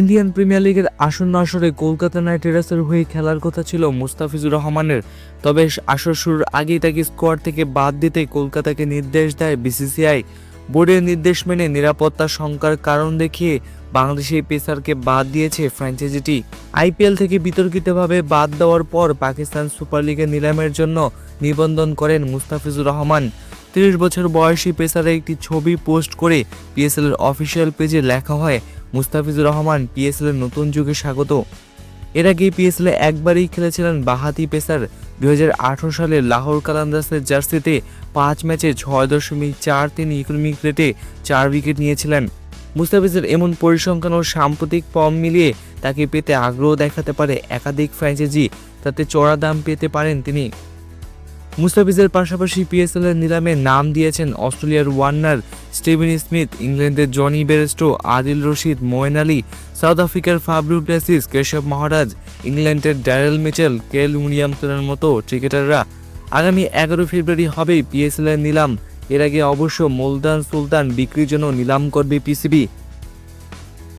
Indian premier লিগের আসন্ন আসরে কলকাতা নাইট রাইডার্সের হয়ে খেলার কথা ছিল মুস্তাফিজুর রহমানের। তবে আসর শুরুর আগেই তাকে স্কোয়াড থেকে বাদ দিতে কলকাতাকে নির্দেশ দেয় বিসিসিআই। বোর্ডের নির্দেশ মেনে নিরাপত্তা শঙ্কার কারণ দেখিয়ে বাংলাদেশি পেসারকে বাদ দিয়েছে ফ্র্যাঞ্চাইজিটি। আইপিএল থেকে বিতর্কিতভাবে বাদ দেওয়ার পর পাকিস্তান সুপার লিগে নিলামের জন্য নিবন্ধন করেন মুস্তাফিজুর রহমান। ৩০ বছর বয়সী পেসারের একটি ছবি পোস্ট করে পিএসএল এর অফিসিয়াল পেজে লেখা হয়, মুস্তাফিজুর রহমান পিএসএল এর নতুন যুগে স্বাগত। এর আগে পিএসএল এ একবারই খেলেছিলেন বাঁহাতি পেসার। 2018 সালে লাহোর কালান্দার্সের জার্সিতে 5 ম্যাচে 6.43 ইকোনমিক রেটে 4 উইকেট নিয়েছিলেন। মুস্তাফিজের এমন পরিসংখ্যান ও সাম্প্রতিক ফর্ম মিলিয়ে তাকে পেতে আগ্রহ দেখাতে পারে একাধিক ফ্র্যাঞ্চাইজি, তাতে চড়া দাম পেতে পারেন তিনি। মুস্তাফিজের পাশাপাশি পিএসএল এর নিলামে নাম দিয়েছেন অস্ট্রেলিয়ার ওয়ার্নার, স্টিভেন স্মিথ, ইংল্যান্ডের জনি বেরেস্টো, আদিল রশিদ, মোয়েন আলী, সাউথ আফ্রিকার ফাব্রু প্লেসিস, কেশব মহারাজ, ইংল্যান্ডের ড্যারেল মিচেল, কেল উইলিয়ামসনের মতো ক্রিকেটাররা। আগামী 11 ফেব্রুয়ারি হবে পিএসএল এর নিলাম। এর আগে অবশ্য মুলতান সুলতান বিক্রির জন্য নিলাম করবে পিসিবি।